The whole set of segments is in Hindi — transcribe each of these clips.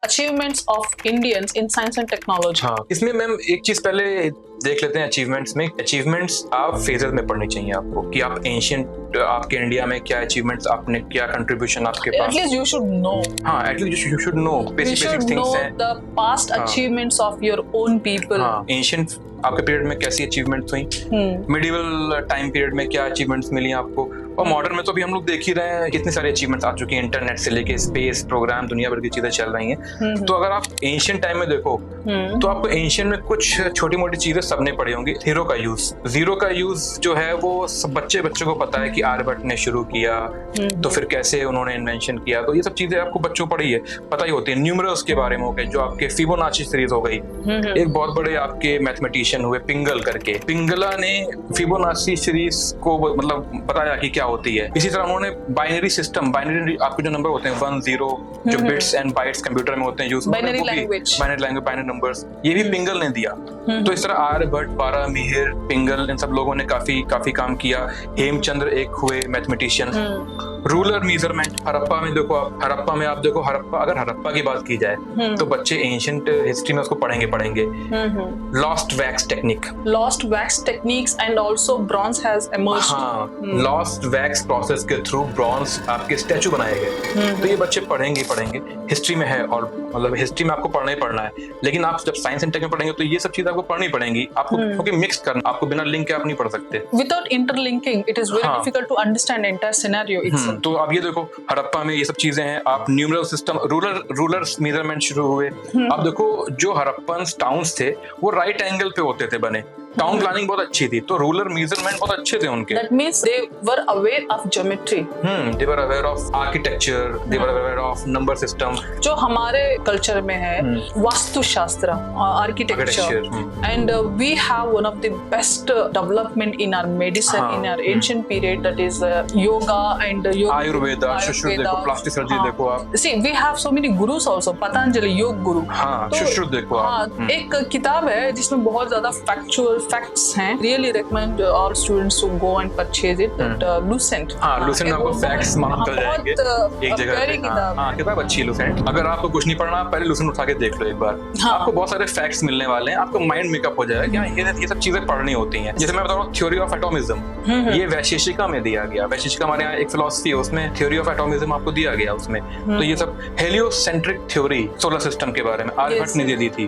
achievements of Indians in science and technology. हाँ, इसमें मैम एक चीज पहले देख लेते हैं अचीवमेंट्स में। अचीवमेंट्स आप फेजेस में पढ़नी चाहिए आपको कि आप एंशियंट आपके इंडिया में क्या अचीवमेंट्स आपने क्या कंट्रीब्यूशन आपके पास। At least you should know. हाँ, at least you should know You basic should things know हैं। the past achievements of your own people. हाँ, एंशियंट आपके पीरियड में कैसी अचीवमेंट्स हुई, मिडिवल टाइम पीरियड में क्या अचीवमेंट्स मिली आपको, और मॉडर्न में तो अभी हम लोग देख ही रहे हैं कितनी सारी अचीवमेंट्स आ चुकी हैं, इंटरनेट से लेके स्पेस प्रोग्राम दुनिया भर की चीजें चल रही हैं। तो अगर आप एंशियंट टाइम में देखो तो आपको एंशियंट में कुछ छोटी मोटी चीजें सबने पढ़ी होंगी। जीरो का यूज जो है वो सब बच्चों को पता है कि आर्यभट्ट ने शुरू किया, तो फिर कैसे उन्होंने इन्वेंशन किया, तो ये सब चीजें आपको बच्चों पढ़ी है पता ही होती है। न्यूमरल्स के बारे में हो गए, जो आपके फिबोनाची सीरीज हो गई, एक बहुत बड़े आपके मैथमेटिशियन हुए पिंगल करके, पिंगला ने फिबोनाची सीरीज को मतलब बताया कि क्या होती है। इसी तरह उन्होंने बाइनरी सिस्टम, बाइनरी आपके जो नंबर होते हैं 1 0 जो बिट्स एंड बाइट्स कंप्यूटर में होते हैं use, binary language, binary numbers, ये भी पिंगल ने दिया। तो इस तरह आर्यभट्ट, बारामीहिर, पिंगल, इन सब लोगों ने काफी काम किया। हेमचंद्र एक हुए मैथमेटिशियन। रूलर मेजरमेंट, हड़प्पा में देखो आप, अगर हड़प्पा की बात की जाए तो बच्चे एंशिएंट हिस्ट्री में उसको पढ़ेंगे। Lost wax techniques and also bronze has emerged. हाँ, लॉस्ट वैक्स प्रोसेस के थ्रू ब्रॉन्ज आपके स्टैचू बनाए गए। तो ये बच्चे पढ़ेंगे हिस्ट्री में है, और मतलब हिस्ट्री में आपको पढ़ना ही पढ़ना है। लेकिन आप जब साइंस एंड टेक में पढ़ेंगे तो ये सब चीजें आपको पढ़नी पड़ेंगी आपको, क्योंकि मिक्स करना, आपको बिना लिंक के आप नहीं पढ़ सकते। Without interlinking, it is very difficult to understand entire scenario itself. तो आप ये देखो हड़प्पा में ये सब चीजें हैं। आप न्यूमरल सिस्टम, रूलर मेजरमेंट शुरू हुए। आप देखो जो हड़प्पन टाउन्स थे वो राइट एंगल पे होते थे बने। टाउन प्लानिंग बहुत अच्छी थी, तो रूलर मेजरमेंट बहुत अच्छे थे उनके। That means they were aware of geometry. They were aware of architecture, they were aware of number system. जो हमारे कल्चर में है वास्तुशास्त्र, architecture, and we have one of the best development in our medicine in our ancient period, that is yoga and Ayurveda, Sushruta देखो, प्लास्टिक सर्जरी देखो आप। See, we have so many gurus also, Patanjali yoga guru. हाँ, सुश्रुत देखो आप। एक किताब है जिसमें बहुत ज्यादा facts हैं। Really recommend all students to go and purchase it. That Lucent. हाँ, Lucent आपको facts मालूम चल जाएंगे एक जगह पे। हाँ, किताब अच्छी है Lucent। अगर आपको कुछ नहीं पढ़ना, पहले Lucent उठा के देख लो एक बार। आपको बहुत सारे facts मिलने वाले हैं, आपको माइंड मेकअप हो जाएगा कि ये सब चीजें पढ़नी होती हैं। जैसे मैं बता रहा हूँ थ्योरी ऑफ एटॉमिज्म, ये वैशेषिका में दिया गया। वैशेषिका हमारे यहाँ एक फिलॉसफी है, उसमें थ्योरी ऑफ एटॉमिज्म आपको दिया गया उसमें। तो ये सब हेलियोसेंट्रिक थ्योरी सोलर सिस्टम के बारे में आर्यभट्ट ने दे दी थी।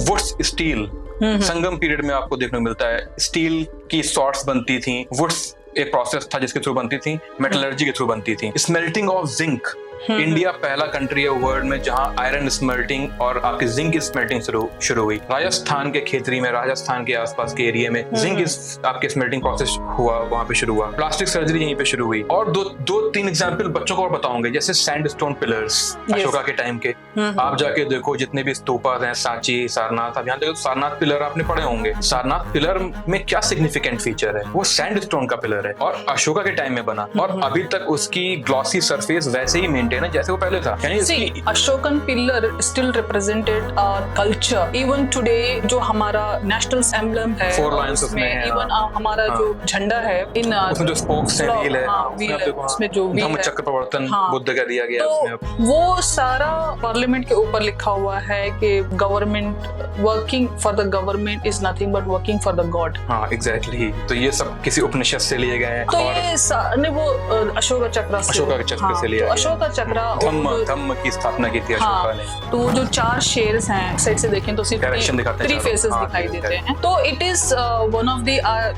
वुड्स स्टील संगम पीरियड में आपको देखने को मिलता है। स्टील की सॉर्ट्स बनती थी। वुड्स एक प्रोसेस था जिसके थ्रू बनती थी, मेटलर्जी के थ्रू बनती थी। स्मेल्टिंग ऑफ जिंक, इंडिया पहला कंट्री है वर्ल्ड में जहां आयरन स्मेल्टिंग और आपकी जिंक स्मेल्टिंग शुरू हुई। राजस्थान के खेतरी में, राजस्थान के आसपास के एरिया में जिंक आपके स्मेल्टिंग प्रोसेस हुआ, वहां पे शुरू हुआ। प्लास्टिक सर्जरी यहीं पे शुरू हुई। और दो तीन एग्जांपल बच्चों को और बताऊंगे, जैसे सैंडस्टोन पिलर्स अशोका के टाइम के। आप जाके देखो जितने भी स्तूपा हैं, सांची, सारनाथ, अब यहाँ देखो सारनाथ पिलर आपने पढ़े होंगे। सारनाथ पिलर में क्या सिग्निफिकेंट फीचर है, वो सैंडस्टोन का पिलर है और अशोका के टाइम में बना, और अभी तक उसकी ग्लॉसी सरफेस वैसे ही मेंटेन है जैसे वो पहले था। See, Ashokan pillar still represented our culture. Even today, जो हमारा national emblem है, Four lines उसमें है, even हमारा जो झंडा है, उसमें जो स्पोक्स हैं, व्हील है, उसमें जो व्हील है, धम्मचक्र प्रवर्तन बुद्ध का दिया गया उसमें। उसमें वो सारा पार्लियामेंट के ऊपर लिखा हुआ है कि government, working for the government is nothing but working for the God. हाँ, एग्जैक्टली। तो ये सब किसी उपनिषद से लिए गए हैं। तो ये वो अशोका चक्र से लिया गया। अशोका चक्र धम्म की स्थापना की थी अशोका ने। तो वो जो 4 शेयर्स हैं, साइड से देखें तो सिर्फ 3 फेसेस दिखाई देते हैं। तो it is one of the,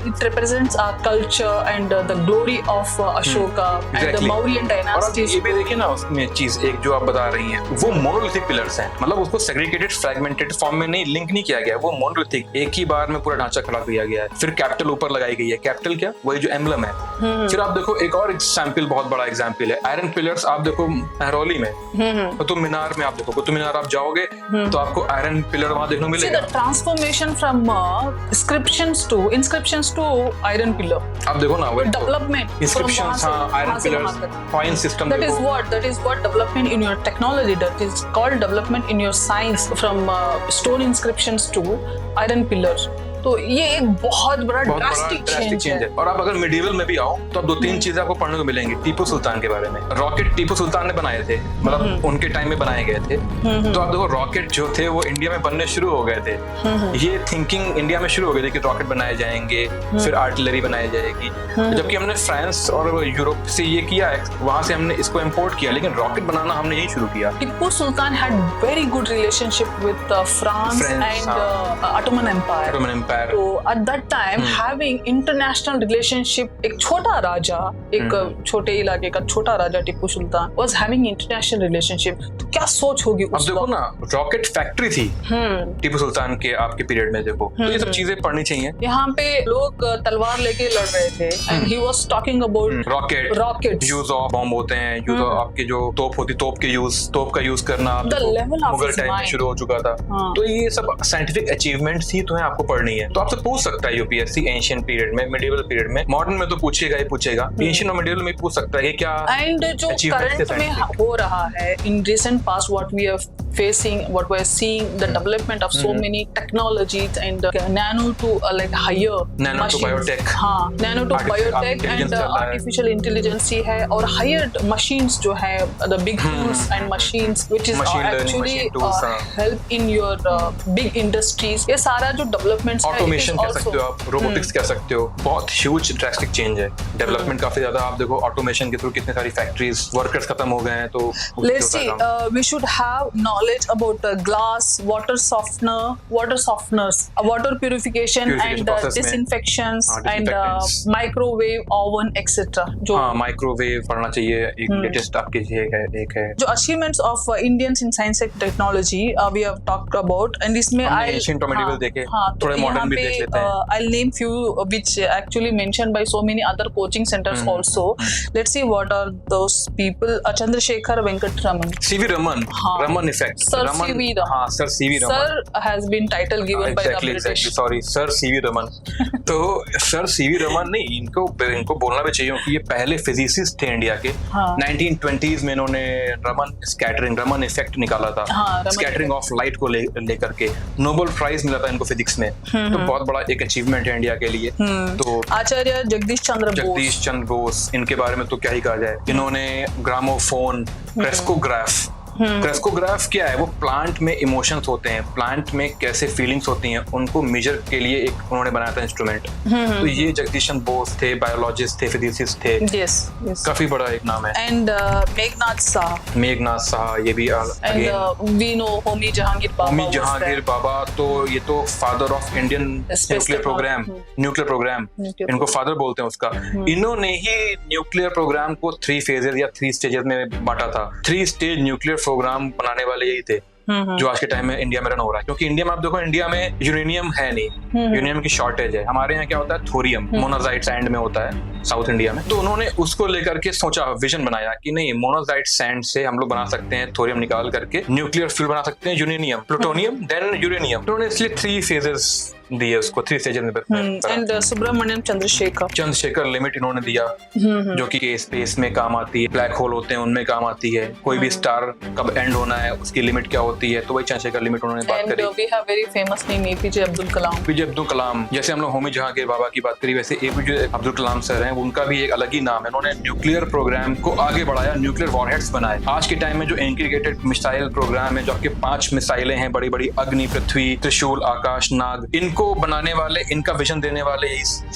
it represents our culture and the glory of Ashoka and the Mauryan dynasty. ये भी देखिए ना, उसमें चीज एक जो आप बता रही हैं, वो मोनोलिथिक पिलर्स हैं, मतलब उसको सेग्रीगेटेड फ्रैगमेंटेड फॉर्म में नहीं, लिंक नहीं किया गया, वो मोनोलिथिक एक ही बार में पूरा ढांचा खड़ा किया गया है। फिर कैपिटल ऊपर लगाई गई है। कैपिटल क्या, वही जो एम्बलम है। फिर आप देखो एक और एग्जांपल, बहुत बड़ा एग्जांपल है आयरन पिलर्स। आप देखो महरौली में कुतुब मीनार में, आप देखो कुतुब मीनार आप जाओगे तो आपको आयरन पिलर वहां देखने को मिलेगा। The transformation from inscriptions to iron pillar. आप देखो ना, वो development inscriptions, हाँ, iron pillars, coin system. That is what development in your technology, that is called development in your science, from stone inscriptions to iron pillar. तो ये एक बहुत बड़ा ड्रास्टिक चेंज है। और आप अगर मिडिवल में भी आओ तो अब 2-3 चीजें आपको पढ़ने को मिलेंगी टीपू सुल्तान के बारे में। रॉकेट टीपू सुल्तान ने बनाए थे, मतलब उनके टाइम में बनाए गए थे। तो आप देखो रॉकेट जो थे वो इंडिया में बनने शुरू हो गए थे। ये थिंकिंग इंडिया में शुरू हो गई थी कि रॉकेट बनाए जाएंगे, फिर आर्टिलरी बनाई जाएगी। जबकि हमने फ्रांस और यूरोप से ये किया है, वहां से हमने इसको इम्पोर्ट किया, लेकिन रॉकेट बनाना हमने यही शुरू किया। Tipu Sultan had very good relationship with France and Ottoman Empire. So at that time having international relationship, एक छोटा राजा, एक छोटे इलाके का छोटा राजा Tipu Sultan was having international relationship. तो क्या सोच होगी उस वक्त? अब देखो ना, रॉकेट फैक्ट्री थी टीपू सुल्तान के आपके पीरियड में, देखो तो ये सब चीजें पढ़नी चाहिए। यहाँ पे लोग तलवार लेके लड़ रहे थे and he was talking about rockets, use of bomb होते हैं, यूज ऑफ आपके जो तोप होती, तोप का यूज करना मुगल टाइम में शुरू हो चुका था। तो ये सब साइंटिफिक अचीवमेंट्स ही तुम्हें आपको पढ़नी है। तो आपसे पूछ सकता है यूपीएससी एंशिएंट पीरियड में, मिडिवल पीरियड में, मॉडर्न में तो पूछेगा ही पूछेगा, एंशिएंट और मिडिवल में पूछ सकता है कि क्या एंड जो करंट में हो रहा है in recent past, what we are facing, what we're seeing, the development of so many technologies and nano to like higher nano to biotech, nano to biotech and artificial intelligence ही है, और higher machines जो है, the big tools and machines which is actually help in your big industries, ये सारा जो developments है, automation कह सकते हो आप, robotics कह सकते हो, बहुत huge drastic change है, development काफी ज्यादा। आप देखो automation के थ्रू कितने सारी factories, workers खत्म हो गए हैं। तो let's see, we should have knowledge about glass, water softeners, water purification and disinfections and microwave oven etc. जो माइक्रोवेव पढ़ना चाहिए, एक लेटेस्ट आपके एक है जो achievements of Indians in science and technology we have talked about, and इसमें ancient और medieval देखे, थोड़े मॉडर्न भी देख लेते हैं। I'll name few which actually mentioned by so many other coaching centers also. Let's see what are those people. Chandrasekhar Venkata Raman, CV Raman, Raman effect, Sir CV Raman. Sir CV Raman. Sir has been title given by the British. Exactly. Sorry, Sir CV Raman. तो Sir CV Raman नहीं, इनको बोलना भी चाहिए कि ये पहले फिजिसिस्ट थे इंडिया के। 1920s में इन्होंने रमन इफेक्ट निकाला था, स्कैटरिंग ऑफ लाइट को लेकर के नोबेल प्राइज मिला था इनको फिजिक्स में। तो बहुत बड़ा एक अचीवमेंट है इंडिया के लिए। तो आचार्य जगदीश चंद्र बोस, इनके बारे में तो क्या ही कहा जाए। इन्होंने ग्रामोफोन, क्रेस्कोग्राफ क्या है? वो प्लांट में इमोशंस होते हैं, प्लांट में कैसे फीलिंग्स होती हैं, उनको मेजर के लिए एक उन्होंने बनाया था इंस्ट्रूमेंट। तो ये जगदीश चंद्र बोस थे, बायोलॉजिस्ट थे, फिजिसिस्ट थे। काफी बड़ा एक नाम है। एंड मेघनाथ साहा ये भी वी नो होमी जहांगीर बाबा। तो ये तो father of Indian nuclear program, इनको फादर बोलते हैं उसका। इन्होंने ही न्यूक्लियर प्रोग्राम को 3 फेजेस या 3 स्टेजेस में बांटा था। 3 स्टेज न्यूक्लियर प्रोग्राम बनाने वाले यही थे जो आज के टाइम में इंडिया में रन हो रहा है। क्योंकि इंडिया में आप देखो, इंडिया में यूरेनियम है नहीं, यूरेनियम की शॉर्टेज है। हमारे यहाँ क्या होता है, थोरियम, मोनाजाइट सैंड में होता है साउथ इंडिया में। तो उन्होंने उसको लेकर के सोचा, विजन बनाया कि नहीं, मोनाजाइट सैंड से हम लोग बना सकते हैं, थोरियम निकाल करके न्यूक्लियर फ्यूल बना सकते हैं, यूरेनियम, प्लूटोनियम, देन यूरेनियम। तो उन्होंने इसलिए 3 फेजेस दिए उसको, 3 स्टेजेस में। एंड सुब्रमण्यम चंद्रशेखर लिमिट इन्होंने दिया, जो कि स्पेस में काम आती है, ब्लैक होल होते हैं उनमें काम आती है, कोई भी स्टार कब एंड होना है उसकी लिमिट क्या होती है, तो वही चंद्रशेखर लिमिट उन्होंने बात करी। We have very famous name APJ Abdul Kalam. जैसे हम लोग होमी जहांगीर बाबा की बात करी, वैसे एपीजे अब्दुल कलाम सर हैं, उनका भी एक अलग ही नाम है। उन्होंने न्यूक्लियर प्रोग्राम को आगे बढ़ाया, न्यूक्लियर वॉरहेड्स बनाए। आज के टाइम में जो इंटीग्रेटेड मिसाइल प्रोग्राम है, जो आपके 5 मिसाइलें हैं, बड़ी बड़ी अग्नि, पृथ्वी, त्रिशूल, आकाश, नाग, इनको बनाने वाले, इनका विजन देने वाले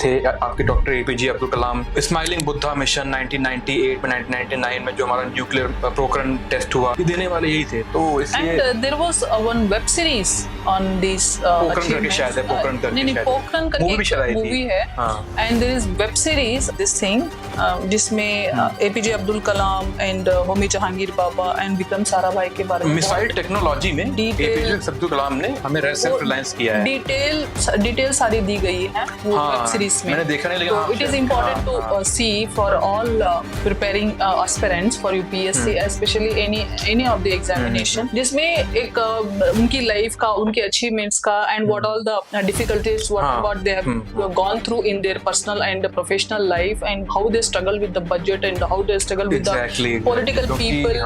थे आपके डॉक्टर एपीजे अब्दुल कलाम। स्माइलिंग बुद्धा मिशन 1998 में, 1999 में जो हमारा न्यूक्लियर पोखरण टेस्ट हुआ, ये देने वाले यही थे। तो इसलिए there was one web series on this Pokhran करके, शायद है पोखरण करके मूवी है, and there is web series this thing जिसमें APJ Abdul Kalam and Homi Jehangir Bhabha and Vikram Sarabhai के बारे में, मिसाइल टेक्नोलॉजी में एपीजे अब्दुल कलाम ने हमें सेल्फ रिलायंस किया है। डिटेल सारी दी गई है वो वेब सीरीज में। मैंने देखा नहीं, लेकिन तो it is important to see for all preparing aspirants for UPSC, specially any of the examination, जिसमें एक उनकी लाइफ का, उनके अचीवमेंट्स का, and what all the difficulties what they have gone through in their personal and professional life, and how they struggle with the budget and how they struggle with the political people,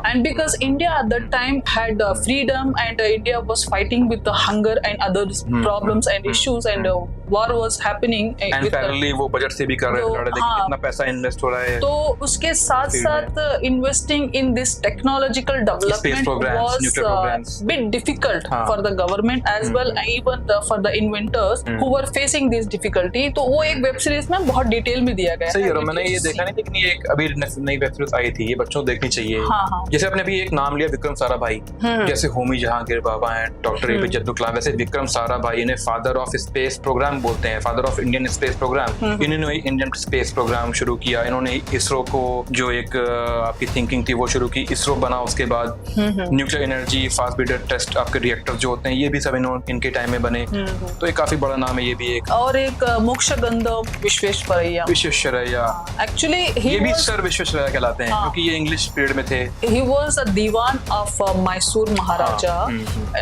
and because India at that time had freedom and India was fighting with the hunger and other problems problems and issues and war was happening and parallelly वो बजट से भी कर रहे थे कितना पैसा इन्वेस्ट हो रहा है, तो उसके साथ साथ investing in this technological development was bit difficult for the government as well even for the inventors who were facing this difficulty. तो वो एक वेब सीरीज में बहुत डिटेल में दिया गया है। सही है, मैंने ये देखा नहीं, लेकिन ये एक अभी नई वेब सीरीज आई थी, ये बच्चों को देखनी चाहिए। जैसे आपने अभी एक नाम लिया विक्रम साराभाई, जैसे होमी जहांगीर बाबा हैं, डॉक्टर एपीजे अब्दुल कलाम, वैसे विक्रम साराभाई इन्हें फादर ऑफ स्पेस प्रोग्राम बोलते हैं, father of Indian space program. इन्होंने इंडियन स्पेस प्रोग्राम शुरू किया, इन्होंने इसरो को जो एक आपकी थिंकिंग थी वो शुरू की, इसरो बना, उसके बाद nuclear energy fast breeder test आपके रिएक्टर जो होते हैं ये भी सब इनके टाइम में बने, तो एक काफी बड़ा नाम है ये भी एक। और एक मोक्षगंधम विश्वेश्वरैया एक्चुअली ये भी सर विश्वेश्वरैया कहलाते हैं क्योंकि ये इंग्लिश पीरियड में थे। He was a Diwan of Mysore Maharaja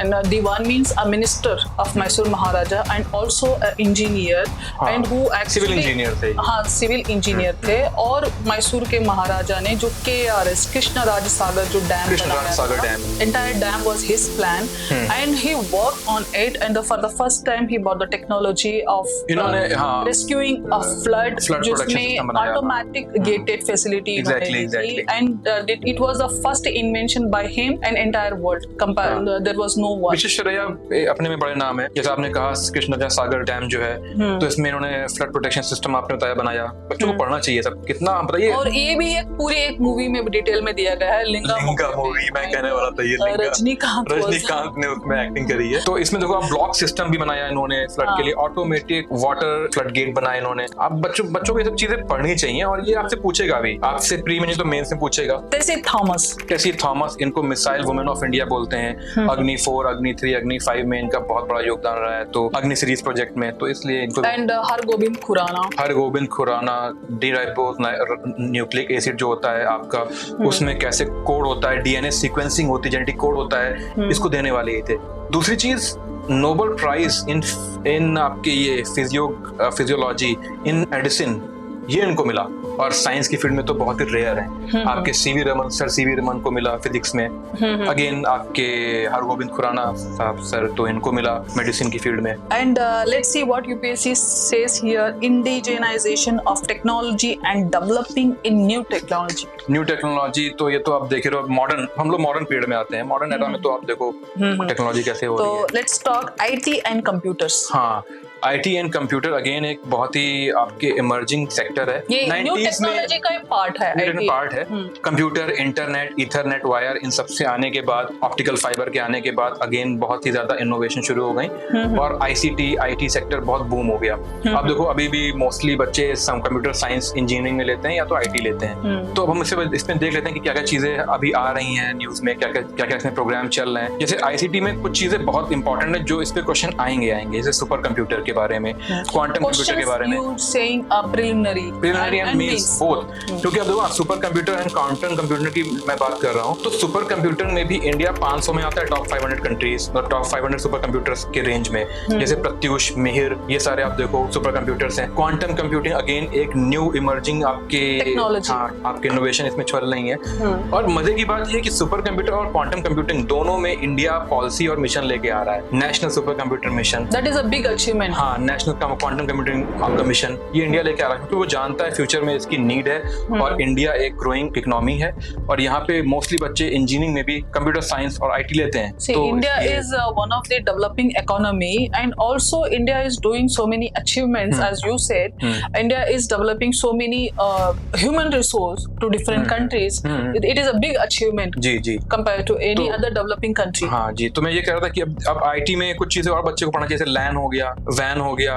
and Diwan means a minister of Mysore Maharaja and also an engineer and who actually civil engineer थे। हाँ, सिविल इंजीनियर थे। और मैसूर के महाराजा ने जो KRS कृष्णराज सागर जो डैम बनाया, entire dam was his plan and he worked on it and for the first time he brought the technology of rescuing a flood जिसमें automatic gated facility and it was the first invention by him and entire world there was no one। Visvesvaraya अपने में बड़े नाम है, जैसा आपने कहा कृष्णराज सागर डैम जो है, तो इसमें इन्होंने फ्लड प्रोटेक्शन सिस्टम आपने बताया बनाया, बच्चों को पढ़ना चाहिए सब, कितना बताइए। और ये भी एक पूरी एक मूवी में डिटेल में दिया गया है, लिंगा मूवी मैं कहने वाला था, ये रजनीकांत ने उसमें एक्टिंग करी है। तो इसमें देखो आप ब्लॉक सिस्टम भी बनाया इन्होंने फ्लड के लिए, ऑटोमेटिक वाटर फ्लड गेट बनाए इन्होंने। आप बच्चों को ये सब चीजें पढ़नी चाहिए और ये आपसे पूछेगा भी, आपसे प्री में तो मेन से पूछेगा। टेसी थॉमस इनको मिसाइल वुमेन ऑफ इंडिया बोलते हैं, अग्नि 4, अग्नि 3, अग्नि 5 में इनका बहुत बड़ा योगदान रहा है, तो अग्नि सीरीज प्रोजेक्ट में, तो इसलिए इनको। And Hargobind Khorana deoxyribose nucleic acid जो होता है आपका, उसमें कैसे कोड होता है, डीएनए सीक्वेंसिंग होती है, जेनेटिक कोड होता है, इसको देने वाले ही थे। दूसरी चीज नोबेल प्राइज इन आपके ये फिजियोलॉजी इन मेडिसिन ये इनको मिला, और साइंस की फील्ड में तो बहुत ही रेयर है। आपके सर सीवी रमन को मिला फिजिक्स में, अगेन आपके हरगोबिंद खुराना साहब सर तो इनको मिला मेडिसिन की फील्ड में। And let's see what UPSC says here, indigenisation of technology and developing in new technology. तो ये तो आप देख रहे हो मॉडर्न, हम लोग मॉडर्न पीरियड में आते हैं, मॉडर्न एरा में तो आप देखो टेक्नोलॉजी कैसे हो रही है। तो let's talk IT and computers. हाँ, आईटी एंड कंप्यूटर अगेन एक बहुत ही आपके इमर्जिंग सेक्टर है, ये न्यू टेक्नोलॉजी का एक पार्ट है। कंप्यूटर, इंटरनेट, ईथरनेट वायर, इन सब से आने के बाद, ऑप्टिकल फाइबर के आने के बाद अगेन बहुत ही ज्यादा इनोवेशन शुरू हो गई और आईटी सेक्टर बहुत बूम हो गया। अब देखो अभी भी मोस्टली बच्चे कंप्यूटर साइंस इंजीनियरिंग में लेते हैं या तो आईटी लेते हैं, तो अब हम इसमें देख लेते हैं कि क्या क्या चीजें अभी आ रही हैं न्यूज में, क्या क्या इसमें प्रोग्राम चल रहे हैं। जैसे आईसीटी में कुछ चीजें बहुत इंपॉर्टेंट है जो इस पे क्वेश्चन आएंगे, जैसे सुपर कंप्यूटर के बारे में, क्वांटम कंप्यूटर के बारे में। प्रिलिमिनरी एंड मींस बोथ, क्योंकि अब देखो super computer and quantum computer की मैं बात कर रहा हूँ, तो सुपर कंप्यूटर में भी इंडिया 500 में आता है, टॉप 500 कंट्रीज और टॉप 500 सुपर कंप्यूटर्स के रेंज में, जैसे प्रत्युष, मिहिर, ये सारे आप देखो सुपर कंप्यूटर्स हैं। क्वांटम कंप्यूटिंग अगेन एक न्यू इमर्जिंग आपके इनोवेशन इसमें चल रही है। और मजे की बात ये कि सुपर कंप्यूटर और क्वांटम कंप्यूटिंग दोनों में इंडिया पॉलिसी और मिशन लेके आ रहा है, national super computer mission, that is a big achievement. हाँ, नेशनल क्वांटम कंप्यूटिंग का मिशन ये इंडिया लेके आ रहा है, क्योंकि वो जानता है फ्यूचर में इसकी नीड है और इंडिया एक ग्रोइंग इकोनॉमी है और यहाँ पे मोस्टली बच्चे इंजीनियरिंग में भी कंप्यूटर साइंस और आईटी लेते हैं। तो India is one of the developing economy and also India is doing so many achievements as you said. India is developing so many human resource to different countries. It is a big achievement जी compare to any other developing country. हाँ जी, तो मैं ये कह रहा था कि अब आईटी में कुछ चीजें और बच्चे को पढ़ना चाहिए, जैसे लैन हो गया, वैन हो गया,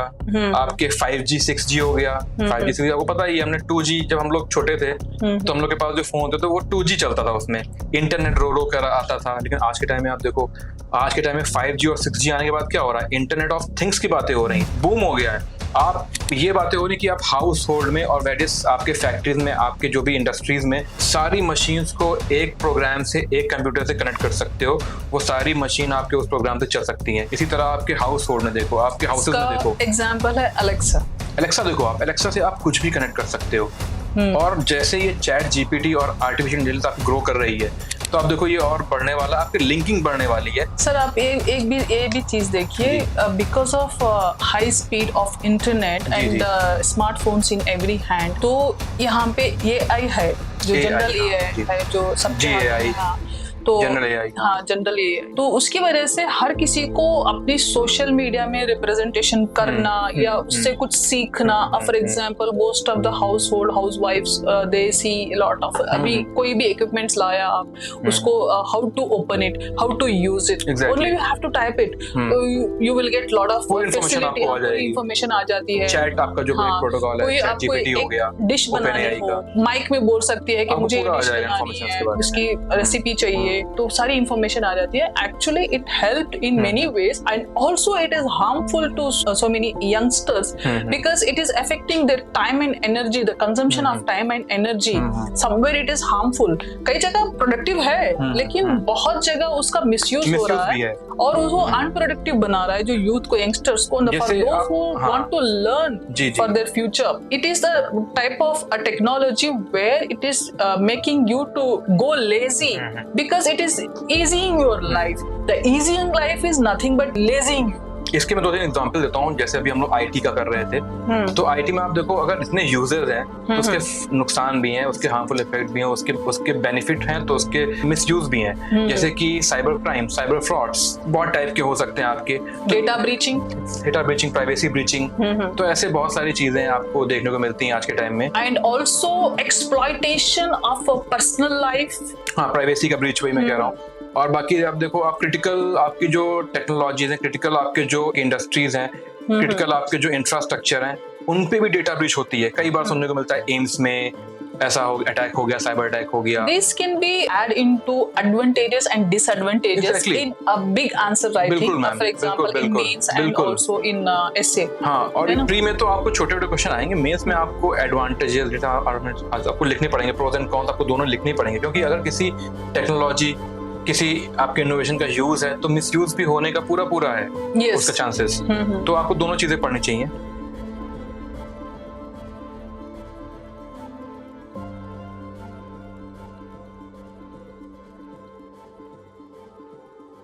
आपके 5G 6G हो गया। 5G 6G आपको पता ही है, हमने 2G जब हम लोग छोटे थे तो हम लोग के पास जो फोन थे तो वो 2G चलता था, उसमें इंटरनेट रो कर आता था। लेकिन आज के टाइम में आप देखो, आज के टाइम में 5G और 6G आने के बाद क्या हो रहा है, इंटरनेट ऑफ थिंग्स की बातें हो रही, बूम हो गया है। आप ये बातें हो रही कि आप हाउस होल्ड में और वेरियस आपके फैक्ट्रीज में, आपके जो भी इंडस्ट्रीज में सारी मशीन्स को एक प्रोग्राम से, एक कंप्यूटर से कनेक्ट कर सकते हो, वो सारी मशीन आपके उस प्रोग्राम से चल सकती हैं। इसी तरह आपके हाउस होल्ड में देखो, आपके हाउसेज में देखो, एग्जांपल है अलेक्सा देखो, आप अलेक्सा से आप कुछ भी कनेक्ट कर सकते हो। और जैसे ये चैट जीपीटी और आर्टिफिशियल इंटेलिजेंस आप ग्रो कर रही है, तो आप देखो ये और बढ़ने वाला, आपकी लिंकिंग बढ़ने वाली है। सर आप ये भी चीज देखिए, because of high speed of internet and smartphones in every hand, तो यहाँ पे AI है जो जनरल AI है, जो सबके तो जनरल AI, तो उसकी वजह से हर किसी को अपनी सोशल मीडिया में रिप्रेजेंटेशन करना या उससे कुछ सीखना। For example most of the हाउसवाइफ्स दे सी लॉट ऑफ, अभी कोई भी इक्विपमेंट्स लाया आप, उसको how to open it, how to use it, only you have to type it, you will get lot of facility, information आ जाती है। चैट आपका जो प्रोटोकॉल है, ChatGPT हो गया, डिश बनानी हो, माइक में बोल सकती है कि मुझे डिश बनानी है, उसकी रेसिपी चाहिए, तो सारी इंफॉर्मेशन आ जाती है। Actually it helped in many ways and also it is harmful to so many youngsters because it is affecting their time and energy, the consumption of time and energy, somewhere it is harmful. कई जगह प्रोडक्टिव है लेकिन बहुत जगह उसका मिसयूज हो रहा है और वो अनप्रोडक्टिव बना रहा है जो यूथ को, यंगस्टर्स को, for those who want to learn for their future. It is the type of a technology where it is making you to go lazy because it is easying your life. The easying life is nothing but lazying you. इसके मैं 2-3 एग्जांपल देता हूँ। जैसे अभी हम लोग IT का कर रहे थे, तो IT में आप देखो अगर इतने यूजर्स हैं तो उसके नुकसान भी हैं, उसके हार्मफुल इफेक्ट भी हैं, उसके बेनिफिट हैं तो उसके मिसयूज भी हैं। जैसे कि साइबर क्राइम, साइबर फ्रॉड्स बहुत टाइप के हो सकते हैं आपके, डेटा ब्रीचिंग, प्राइवेसी ब्रीचिंग, तो ऐसे बहुत सारी चीजें आपको देखने को मिलती हैं आज के टाइम में। And also exploitation of personal life, privacy का ब्रीच, वही मैं कह रहा हूँ। और बाकी आप देखो, आप क्रिटिकल आपकी जो टेक्नोलॉजीज हैं, क्रिटिकल आपके जो इंडस्ट्रीज हैं, क्रिटिकल आपके जो इंफ्रास्ट्रक्चर हैं, उन पे भी डेटा ब्रीच होती है। कई बार सुनने को मिलता है एम्स में ऐसा अटैक हो गया, साइबर अटैक हो गया। This can be add into advantages and disadvantages in a big answer writing, for example in mains and also in essay। हाँ, और प्री में तो आपको छोटे-छोटे क्वेश्चन आएंगे, मेंस में आपको एडवांटेजेस आपको लिखने पड़ेंगे, प्रोज एंड कॉन्स आपको दोनों लिखने पड़ेंगे, क्योंकि अगर किसी टेक्नोलॉजी, किसी आपके इनोवेशन का यूज है तो मिसयूज भी होने का पूरा है उसका चांसेस। तो आपको दोनों चीजें पढ़नी चाहिए।